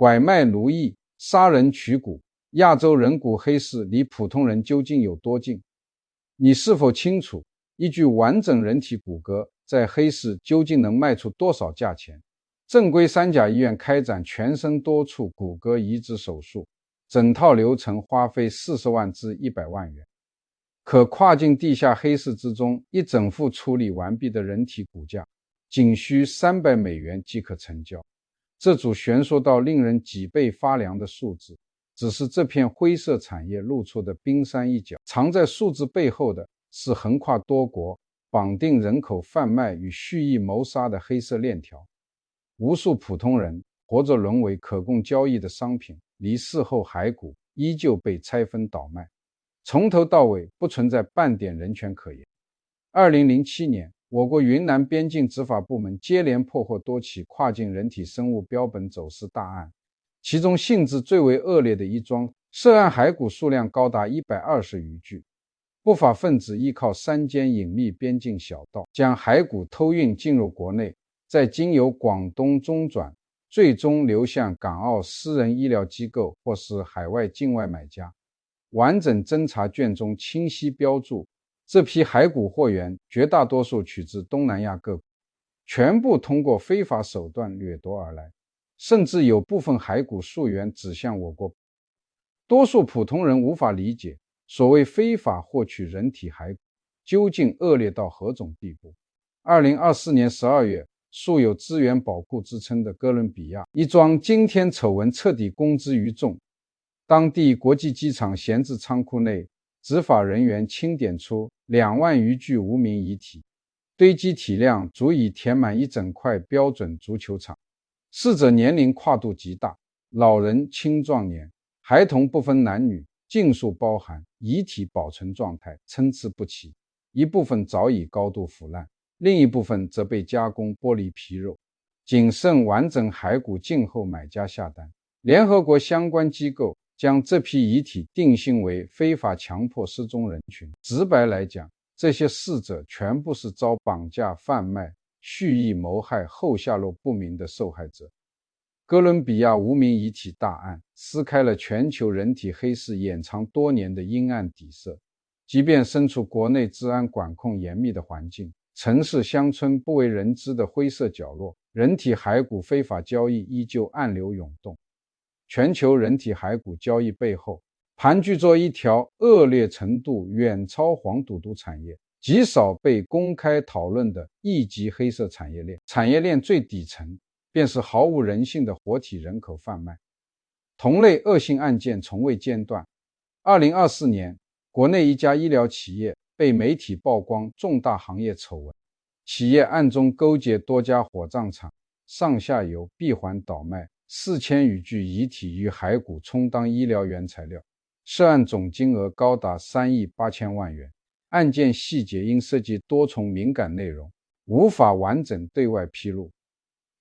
拐卖奴役、杀人取骨，亚洲人骨黑市离普通人究竟有多近？你是否清楚，一具完整人体骨骼在黑市究竟能卖出多少价钱？正规三甲医院开展全身多处骨骼移植手术，整套流程花费40万至100万元。可跨境地下黑市之中，一整副处理完毕的人体骨架仅需300美元即可成交。这组悬殊到令人脊背发凉的数字，只是这片灰色产业露出的冰山一角。藏在数字背后的是横跨多国、绑定人口贩卖与蓄意谋杀的黑色链条。无数普通人活着沦为可供交易的商品，离世后骸骨依旧被拆分倒卖，从头到尾不存在半点人权可言。2007年，我国云南边境执法部门接连破获多起跨境人体生物标本走私大案，其中性质最为恶劣的一桩，涉案骸骨数量高达120余具。不法分子依靠3间隐秘边境小道，将骸骨偷运进入国内，再经由广东中转，最终流向港澳私人医疗机构或是海外境外买家。完整侦查卷中清晰标注，这批骸骨货源绝大多数取自东南亚各国，全部通过非法手段掠夺而来，甚至有部分骸骨溯源指向我国。多数普通人无法理解，所谓非法获取人体骸骨究竟恶劣到何种地步。2024年12月，素有资源宝库之称的哥伦比亚，一桩惊天丑闻彻底公之于众。当地国际机场闲置仓库内，执法人员清点出2万余具无名遗体，堆积体量足以填满一整块标准足球场。逝者年龄跨度极大，老人、青壮年、孩童不分男女，尽数包含，遗体保存状态参差不齐，一部分早已高度腐烂，另一部分则被加工剥离皮肉，仅剩完整骸骨静候买家下单。联合国相关机构将这批遗体定性为非法强迫失踪人群。直白来讲，这些逝者全部是遭绑架、贩卖、蓄意谋害后下落不明的受害者。哥伦比亚无名遗体大案撕开了全球人体黑市掩藏多年的阴暗底色。即便身处国内治安管控严密的环境，城市乡村不为人知的灰色角落，人体骸骨非法交易依旧暗流涌动。全球人体骸骨交易背后，盘踞着一条恶劣程度远超黄赌毒产业、极少被公开讨论的一级黑色产业链。产业链最底层便是毫无人性的活体人口贩卖。同类恶性案件从未间断。2024年，国内一家医疗企业被媒体曝光重大行业丑闻，企业暗中勾结多家火葬场，上下游闭环倒卖4000余具遗体与骸骨充当医疗原材料，涉案总金额高达3亿8千万元。案件细节因涉及多重敏感内容，无法完整对外披露。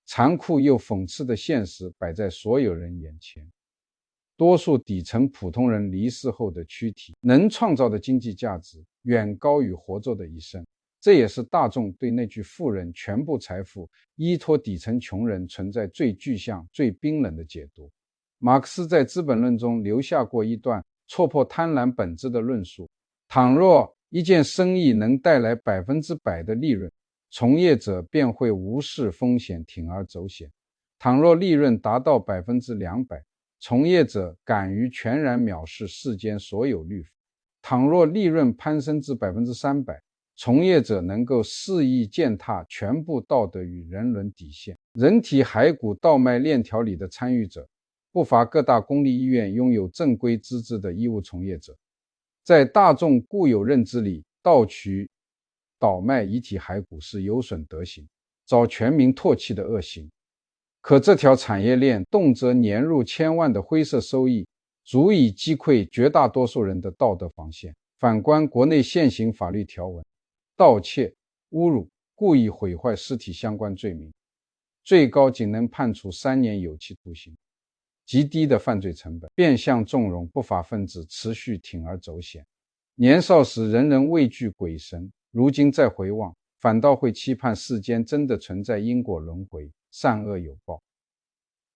残酷又讽刺的现实摆在所有人眼前。多数底层普通人离世后的躯体能创造的经济价值远高于活着的一生，这也是大众对那句富人全部财富依托底层穷人存在最具象、最冰冷的解读。马克思在《资本论》中留下过一段戳破贪婪本质的论述：倘若一件生意能带来100%的利润，从业者便会无视风险，铤而走险；倘若利润达到200%，从业者敢于全然藐视世间所有律法；倘若利润攀升至300%，从业者能够肆意践踏全部道德与人伦底线。人体骸骨倒卖链条里的参与者，不乏各大公立医院拥有正规资质的医务从业者。在大众固有认知里，盗取、倒卖遗体骸骨是有损德行、遭全民唾弃的恶行。可这条产业链动辄年入千万的灰色收益，足以击溃绝大多数人的道德防线。反观国内现行法律条文，盗窃、侮辱、故意毁坏尸体相关罪名，最高仅能判处3年有期徒刑，极低的犯罪成本，变相纵容不法分子持续铤而走险。年少时人人畏惧鬼神，如今再回望，反倒会期盼世间真的存在因果轮回，善恶有报。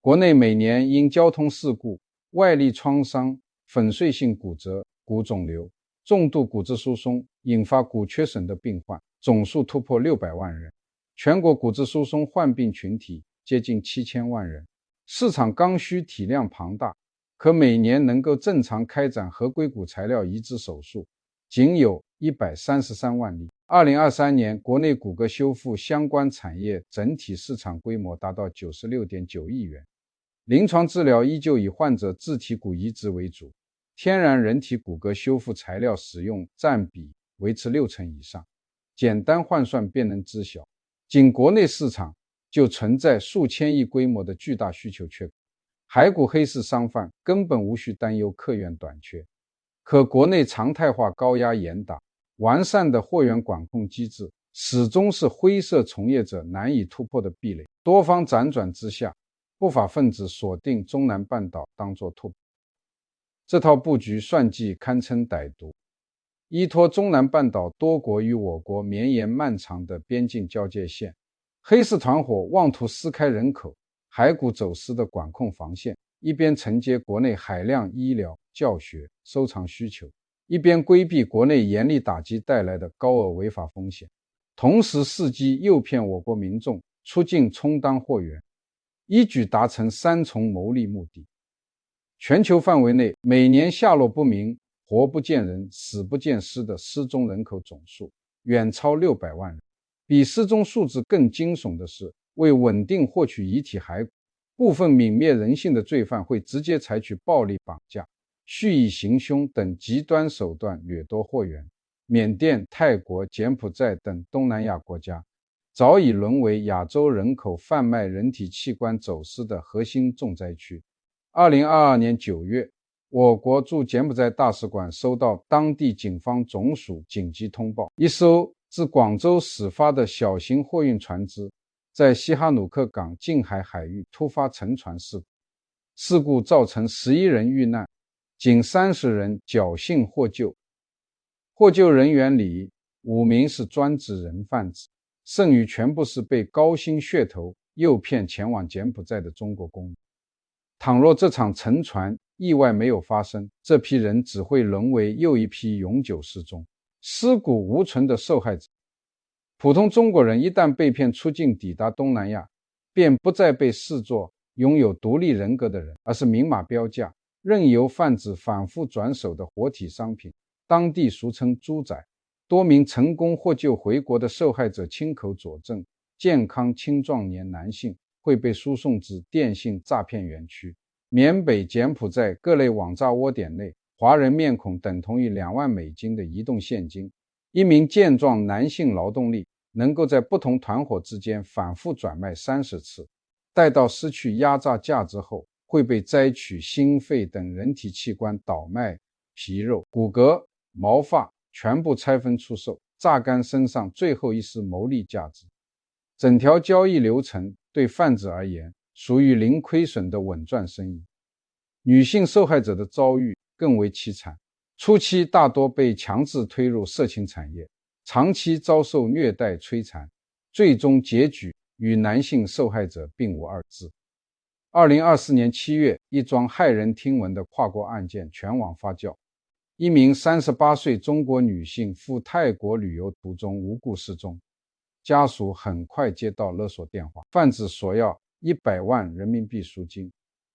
国内每年因交通事故、外力创伤、粉碎性骨折、骨肿瘤、重度骨质疏松引发骨缺损的病患总数突破600万人，全国骨质疏松患病群体接近7000万人，市场刚需体量庞大，可每年能够正常开展合规骨材料移植手术仅有133万例。2023年，国内骨骼修复相关产业整体市场规模达到96.9亿元，临床治疗依旧以患者自体骨移植为主，天然人体骨骼修复材料使用占比维持60%以上，简单换算便能知晓，仅国内市场就存在数千亿规模的巨大需求缺口，骸骨黑市商贩根本无需担忧客源短缺。可国内常态化高压严打，完善的货源管控机制始终是灰色从业者难以突破的壁垒，多方辗转之下，不法分子锁定中南半岛当作突破。这套布局算计堪称歹毒，依托中南半岛多国与我国绵延漫长的边境交界线，黑市团伙妄图撕开人口骸骨走私的管控防线，一边承接国内海量医疗、教学、收藏需求，一边规避国内严厉打击带来的高额违法风险，同时伺机诱骗我国民众出境充当货源，一举达成3重牟利目的。全球范围内，每年下落不明、活不见人、死不见尸的失踪人口总数远超600万人。比失踪数字更惊悚的是，为稳定获取遗体骸骨，部分泯灭人性的罪犯会直接采取暴力绑架、蓄意行凶等极端手段掠夺货源。缅甸、泰国、柬埔寨等东南亚国家早已沦为亚洲人口贩卖人体器官走私的核心重灾区。2022年9月，我国驻柬埔寨大使馆收到当地警方总署紧急通报，一艘自广州始发的小型货运船只在西哈努克港近海海域突发沉船事故，事故造成11人遇难，仅30人侥幸获救。获救人员里5名是专职人贩子，剩余全部是被高薪噱头诱骗前往柬埔寨的中国公民。倘若这场沉船意外没有发生，这批人只会沦为又一批永久失踪、尸骨无存的受害者。普通中国人一旦被骗出境抵达东南亚，便不再被视作拥有独立人格的人，而是明码标价、任由贩子反复转手的活体商品，当地俗称猪仔。多名成功获救回国的受害者亲口佐证，健康青壮年男性会被输送至电信诈骗园区。缅北、柬埔寨各类网诈窝点内，华人面孔等同于2万美金的移动现金。一名健壮男性劳动力能够在不同团伙之间反复转卖30次，待到失去压榨价值后，会被摘取心肺等人体器官倒卖，皮肉、骨骼、毛发全部拆分出售，榨干身上最后一丝牟利价值。整条交易流程对贩子而言属于零亏损的稳赚生意。女性受害者的遭遇更为凄惨，初期大多被强制推入色情产业，长期遭受虐待摧残，最终结局与男性受害者并无二致。2024年7月，一桩骇人听闻的跨国案件全网发酵，一名38岁中国女性赴泰国旅游途中无故失踪，家属很快接到勒索电话，贩子索要100万人民币赎金，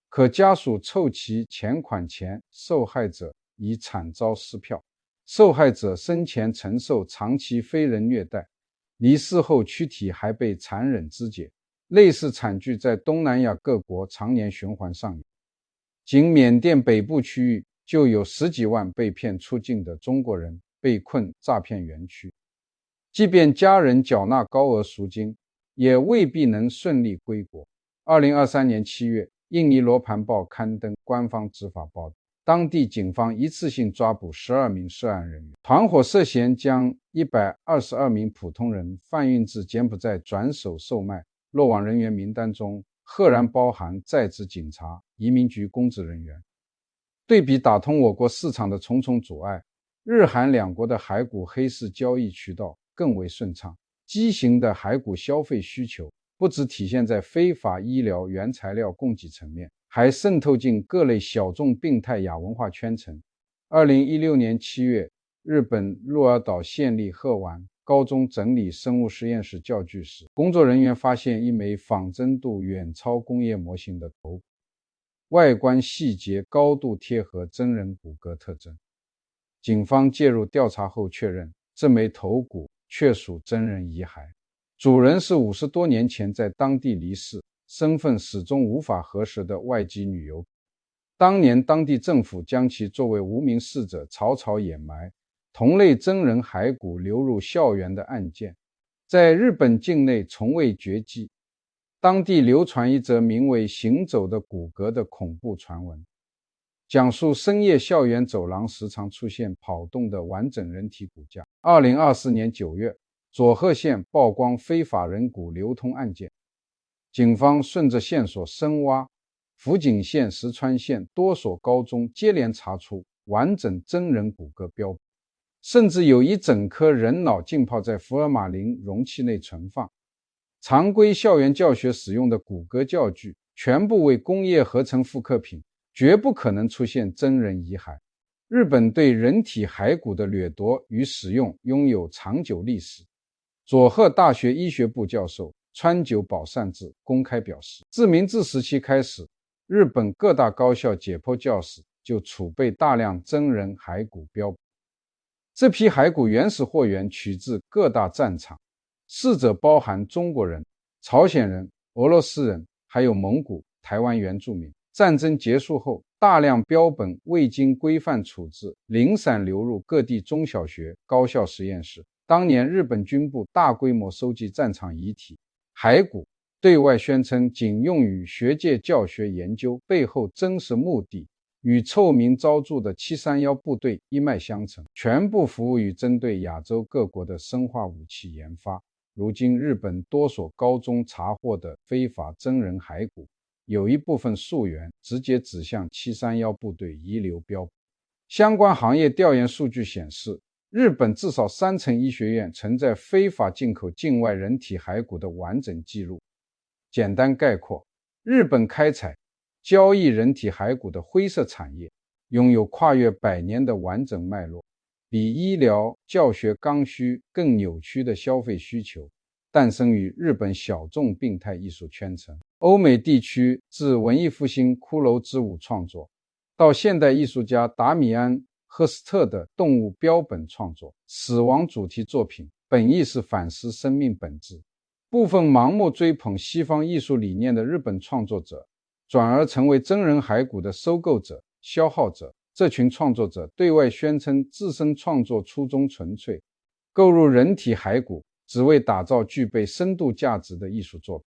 可家属凑齐钱款前，受害者已惨遭撕票。受害者生前承受长期非人虐待，离世后躯体还被残忍肢解，类似惨剧在东南亚各国常年循环上演。仅缅甸北部区域就有10几万被骗出境的中国人被困诈骗园区，即便家人缴纳高额赎金，也未必能顺利归国。2023年7月，印尼罗盘报刊登官方执法报道，当地警方一次性抓捕12名涉案人员，团伙涉嫌将122名普通人贩运至柬埔寨转手售卖，落网人员名单中赫然包含在职警察、移民局公职人员。对比打通我国市场的重重阻碍，日韩两国的骸骨黑市交易渠道更为顺畅，畸形的骸骨消费需求不只体现在非法医疗原材料供给层面，还渗透进各类小众病态亚文化圈层。2016年7月，日本鹿儿岛县立鹤丸高中整理生物实验室教具时，工作人员发现一枚仿真度远超工业模型的头骨，外观细节高度贴合真人骨骼特征。警方介入调查后确认，这枚头骨确属真人遗骸，主人是50多年前在当地离世，身份始终无法核实的外籍女游。当年当地政府将其作为无名逝者草草掩埋，同类真人骸骨流入校园的案件，在日本境内从未绝迹。当地流传一则名为行走的骨骼的恐怖传闻，讲述深夜校园走廊时常出现跑动的完整人体骨架。2024年9月，佐贺县曝光非法人骨流通案件，警方顺着线索深挖，福井县、石川县多所高中接连查出完整真人骨骼标本，甚至有一整颗人脑浸泡在福尔马林容器内存放。常规校园教学使用的骨骼教具全部为工业合成复刻品，绝不可能出现真人遗骸。日本对人体骸骨的掠夺与使用拥有长久历史。佐贺大学医学部教授川久保善治公开表示，自明治时期开始，日本各大高校解剖教室就储备大量真人骸骨标本。这批骸骨原始货源取自各大战场，逝者包含中国人、朝鲜人、俄罗斯人，还有蒙古、台湾原住民。战争结束后，大量标本未经规范处置，零散流入各地中小学、高校实验室。当年日本军部大规模收集战场遗体、骸骨，对外宣称仅用于学界教学研究，背后真实目的与臭名昭著的731部队一脉相承，全部服务于针对亚洲各国的生化武器研发。如今日本多所高中查获的非法真人骸骨，有一部分溯源直接指向731部队遗留标本。相关行业调研数据显示，日本至少3成医学院存在非法进口境外人体骸骨的完整记录。简单概括，日本开采、交易人体骸骨的灰色产业，拥有跨越100年的完整脉络，比医疗、教学刚需更扭曲的消费需求，诞生于日本小众病态艺术圈层。欧美地区自文艺复兴骷髅之舞创作，到现代艺术家达米安·赫斯特的动物标本创作，死亡主题作品本意是反思生命本质。部分盲目追捧西方艺术理念的日本创作者，转而成为真人骸骨的收购者、消耗者。这群创作者对外宣称自身创作初衷纯粹，购入人体骸骨只为打造具备深度价值的艺术作品。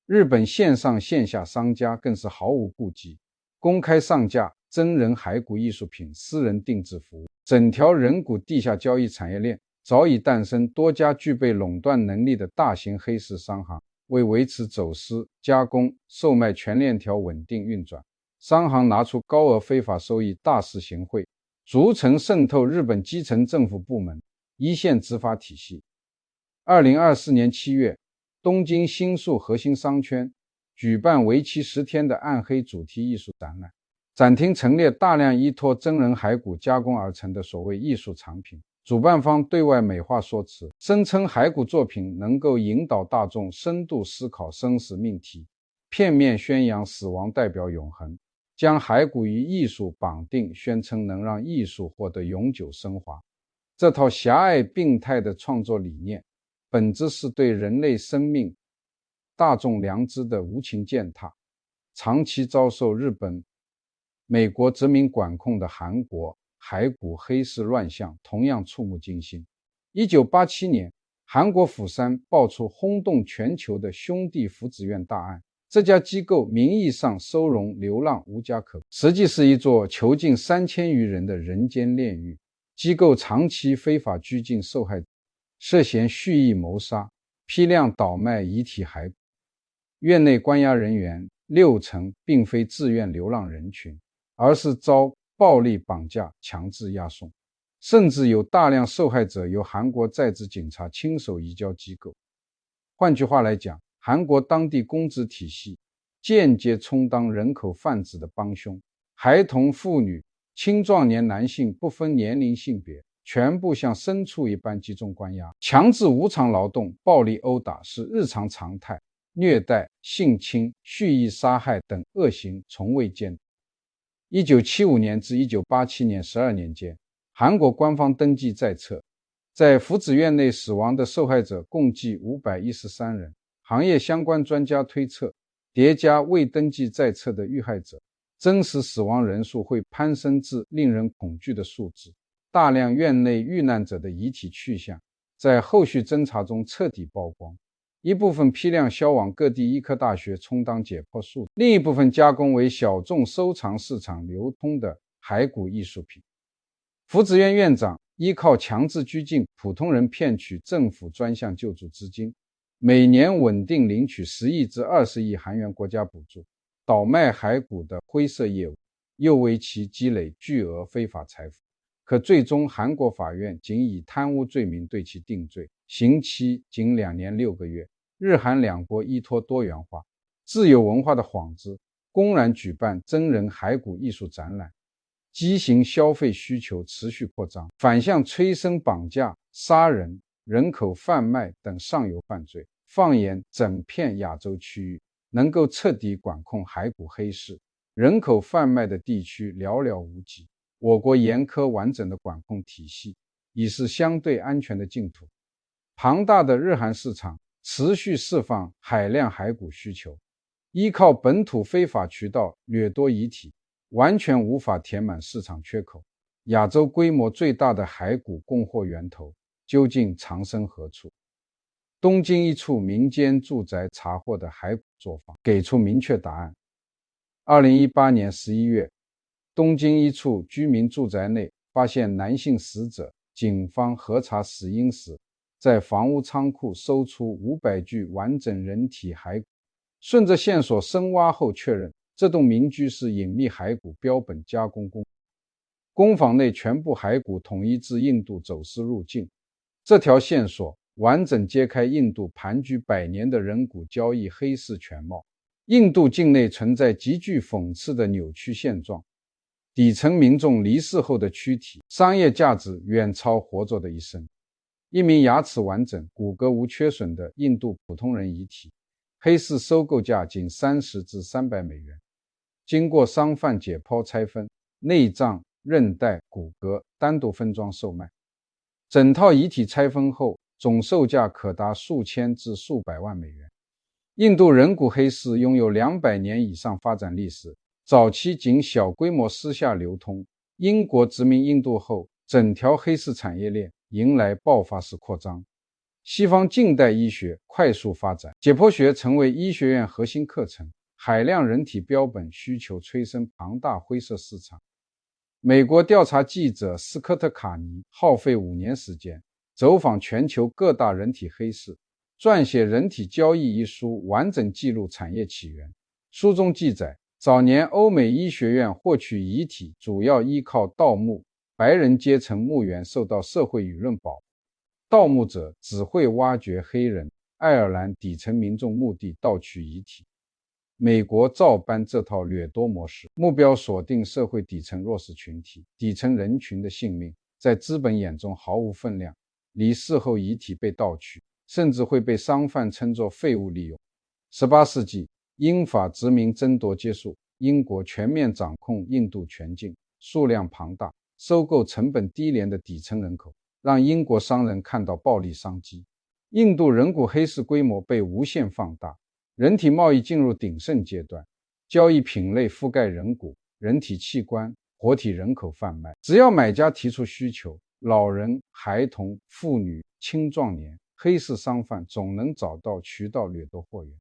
日本线上线下商家更是毫无顾忌，公开上架真人骸骨艺术品私人定制服务。整条人骨地下交易产业链早已诞生多家具备垄断能力的大型黑市商行，为维持走私、加工、售卖全链条稳定运转，商行拿出高额非法收益大肆行贿，逐层渗透日本基层政府部门、一线执法体系。2024年7月，东京新宿核心商圈举办为期10天的暗黑主题艺术展览，展厅陈列大量依托真人骸骨加工而成的所谓艺术藏品。主办方对外美化说辞，声称骸骨作品能够引导大众深度思考生死命题，片面宣扬死亡代表永恒，将骸骨与艺术绑定，宣称能让艺术获得永久升华。这套狭隘病态的创作理念，本质是对人类生命、大众良知的无情践踏。长期遭受日本、美国殖民管控的韩国，骸骨黑市乱象同样触目惊心。1987年，韩国釜山爆出轰动全球的兄弟福祉院大案。这家机构名义上收容流浪无家可归，实际是一座囚禁3000余人的人间炼狱。机构长期非法拘禁受害者，涉嫌蓄意谋杀，批量倒卖遗体骸骨。院内关押人员60%并非自愿流浪人群，而是遭暴力绑架、强制押送，甚至有大量受害者由韩国在职警察亲手移交机构。换句话来讲，韩国当地公职体系间接充当人口贩子的帮凶，孩童、妇女、青壮年男性不分年龄性别，全部像牲畜一般集中关押，强制无偿劳动、暴力殴打是日常常态，虐待、性侵、蓄意杀害等恶行从未间断。1975年至1987年12年间，韩国官方登记在册，在福祉院内死亡的受害者共计513人。行业相关专家推测，叠加未登记在册的遇害者，真实死亡人数会攀升至令人恐惧的数字。大量院内遇难者的遗体去向在后续侦查中彻底曝光，一部分批量销往各地医科大学充当解剖素材，另一部分加工为小众收藏市场流通的骸骨艺术品。福祉院院长依靠强制拘禁普通人骗取政府专项救助资金，每年稳定领取10亿至20亿韩元国家补助，倒卖骸骨的灰色业务又为其积累巨额非法财富。可最终韩国法院仅以贪污罪名对其定罪，刑期仅2年6个月。日韩两国依托多元化、自由文化的幌子，公然举办真人骸骨艺术展览，畸形消费需求持续扩张，反向催生绑架、杀人、人口贩卖等上游犯罪。放眼整片亚洲区域，能够彻底管控骸骨黑市、人口贩卖的地区寥寥无几。我国严苛完整的管控体系已是相对安全的净土。庞大的日韩市场持续释放海量骸骨需求，依靠本土非法渠道掠夺遗体，完全无法填满市场缺口。亚洲规模最大的骸骨供货源头究竟藏身何处？东京一处民间住宅查获的骸骨作坊给出明确答案。2018年11月，东京一处居民住宅内发现男性死者，警方核查死因时，在房屋仓库搜出500具完整人体骸骨。顺着线索深挖后确认，这栋民居是隐秘骸骨标本加工工坊，工坊内全部骸骨统一自印度走私入境。这条线索完整揭开印度盘踞100年的人骨交易黑市全貌。印度境内存在极具讽刺的扭曲现状，底层民众离世后的躯体商业价值远超活着的一生。一名牙齿完整、骨骼无缺损的印度普通人遗体，黑市收购价仅30至300美元。经过商贩解剖拆分，内脏、韧带、骨骼单独分装售卖。整套遗体拆分后，总售价可达数千至数百万美元。印度人骨黑市拥有200年以上发展历史，早期仅小规模私下流通。英国殖民印度后，整条黑市产业链迎来爆发式扩张。西方近代医学快速发展，解剖学成为医学院核心课程，海量人体标本需求催生庞大灰色市场。美国调查记者斯科特·卡尼耗费5年时间，走访全球各大人体黑市，撰写《人体交易》一书，完整记录产业起源。书中记载，早年欧美医学院获取遗体主要依靠盗墓，白人阶层墓园受到社会舆论保护，盗墓者只会挖掘黑人、爱尔兰底层民众墓地盗取遗体。美国照搬这套掠夺模式，目标锁定社会底层弱势群体，底层人群的性命在资本眼中毫无分量，离世后遗体被盗取，甚至会被商贩称作废物利用。18世纪，英法殖民争夺结束，英国全面掌控印度全境，数量庞大，收购成本低廉的底层人口，让英国商人看到暴利商机。印度人骨黑市规模被无限放大，人体贸易进入鼎盛阶段，交易品类覆盖人骨、人体器官、活体人口贩卖。只要买家提出需求，老人、孩童、妇女、青壮年，黑市商贩总能找到渠道掠夺货源。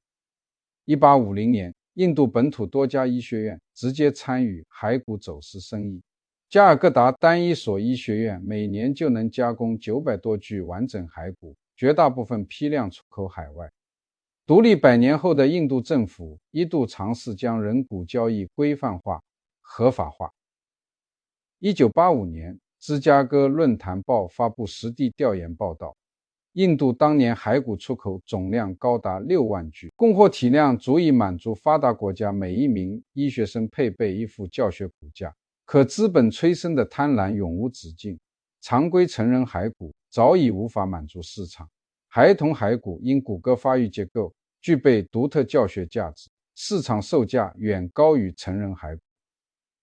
1850年，印度本土多家医学院直接参与骸骨走私生意。加尔各答单一所医学院每年就能加工900多具完整骸骨，绝大部分批量出口海外。独立100年后的印度政府一度尝试将人骨交易规范化、合法化。1985年，芝加哥论坛报发布实地调研报道，印度当年骸骨出口总量高达6万具，供货体量足以满足发达国家每一名医学生配备一副教学骨架。可资本催生的贪婪永无止境，常规成人骸骨早已无法满足市场，孩童骸骨因骨骼发育结构具备独特教学价值，市场售价远高于成人骸骨。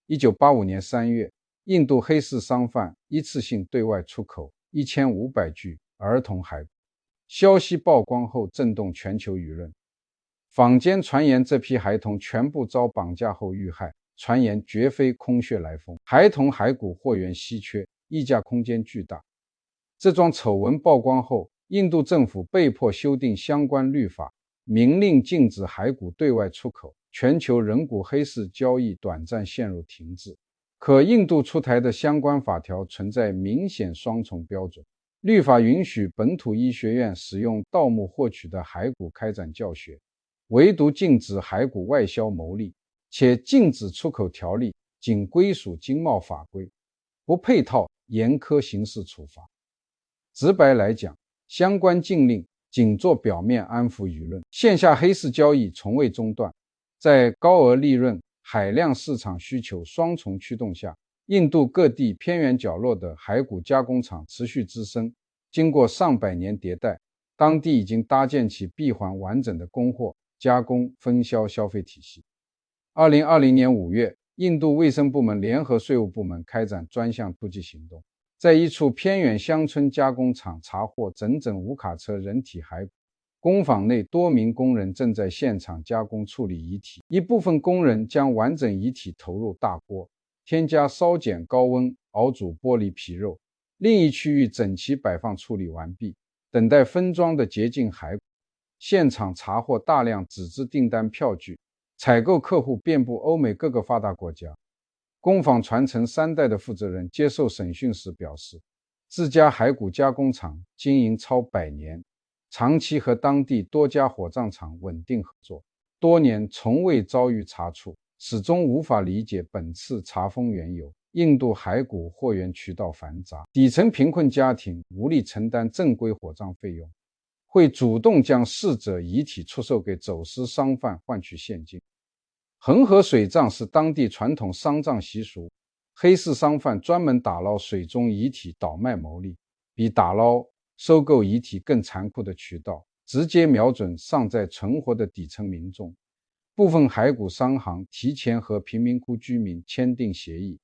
1985年3月，印度黑市商贩一次性对外出口1500具儿童骸骨，消息曝光后震动全球舆论。坊间传言这批孩童全部遭绑架后遇害，传言绝非空穴来风，孩童骸骨货源稀缺，溢价空间巨大。这桩丑闻曝光后，印度政府被迫修订相关律法，明令禁止骸骨对外出口，全球人骨黑市交易短暂陷入停滞。可印度出台的相关法条存在明显双重标准，律法允许本土医学院使用盗墓获取的骸骨开展教学，唯独禁止骸骨外销牟利，且禁止出口条例仅归属经贸法规，不配套严苛刑事处罚。直白来讲，相关禁令仅做表面安抚舆论，线下黑市交易从未中断。在高额利润、海量市场需求双重驱动下，印度各地偏远角落的骸骨加工厂持续滋生，经过上百年迭代，当地已经搭建起闭环完整的供货、加工、分销消费体系。2020年5月，印度卫生部门联合税务部门开展专项突击行动，在一处偏远乡村加工厂查获整整5卡车人体骸骨，工坊内多名工人正在现场加工处理遗体，一部分工人将完整遗体投入大锅，添加烧碱高温熬煮剥离皮肉，另一区域整齐摆放处理完毕，等待分装的洁净骸骨。现场查获大量纸质订单票据，采购客户遍布欧美各个发达国家。工坊传承3代的负责人接受审讯时表示，自家骸骨加工厂经营超100年，长期和当地多家火葬场稳定合作，多年从未遭遇查处，始终无法理解本次查封缘由。印度骸骨货源渠道繁杂，底层贫困家庭无力承担正规火葬费用，会主动将逝者遗体出售给走私商贩换取现金。恒河水葬是当地传统丧葬习俗，黑市商贩专门打捞水中遗体倒卖牟利，比打捞收购遗体更残酷的渠道，直接瞄准尚在存活的底层民众。部分骸骨商行提前和贫民窟居民签订协议，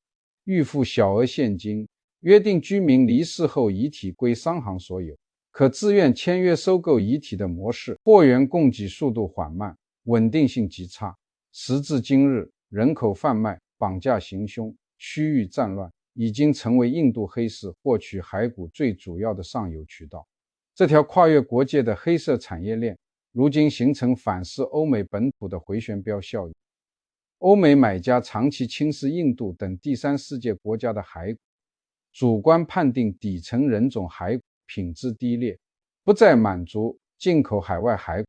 预付小额现金，约定居民离世后遗体归商行所有，可自愿签约收购遗体的模式，货源供给速度缓慢，稳定性极差。时至今日，人口贩卖、绑架行凶、区域战乱已经成为印度黑市获取骸骨最主要的上游渠道。这条跨越国界的黑色产业链，如今形成反噬欧美本土的回旋镖效应。欧美买家长期轻视印度等第三世界国家的骸骨，主观判定底层人种骸骨品质低劣，不再满足进口海外骸骨，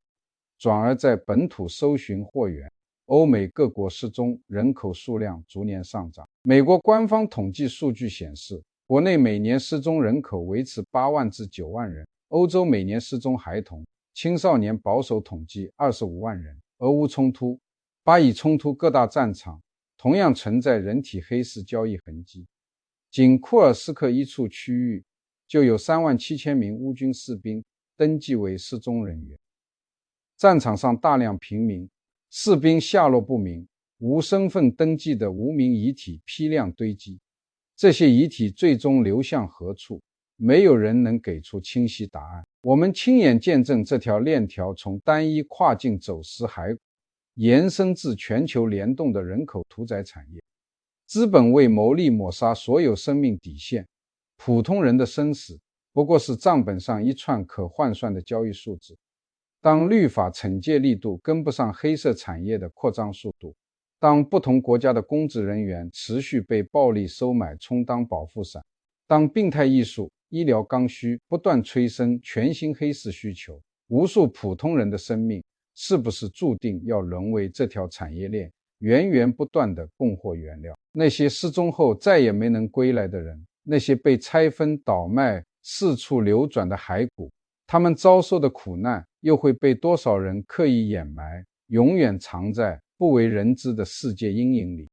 转而在本土搜寻货源。欧美各国失踪人口数量逐年上涨。美国官方统计数据显示，国内每年失踪人口维持8万至9万人，欧洲每年失踪孩童、青少年保守统计25万人。俄乌冲突、巴以冲突各大战场同样存在人体黑市交易痕迹，仅库尔斯克一处区域就有37000名乌军士兵登记为失踪人员。战场上大量平民、士兵下落不明，无身份登记的无名遗体批量堆积，这些遗体最终流向何处，没有人能给出清晰答案。我们亲眼见证这条链条从单一跨境走私骸骨延伸至全球联动的人口屠宰产业。资本为牟利抹杀所有生命底线，普通人的生死不过是账本上一串可换算的交易数字。当律法惩戒力度跟不上黑色产业的扩张速度，当不同国家的公职人员持续被暴力收买充当保护伞，当病态艺术、医疗刚需不断催生全新黑市需求，无数普通人的生命是不是注定要沦为这条产业链源源不断的供货原料？那些失踪后再也没能归来的人，那些被拆分倒卖四处流转的骸骨，他们遭受的苦难又会被多少人刻意掩埋，永远藏在不为人知的世界阴影里。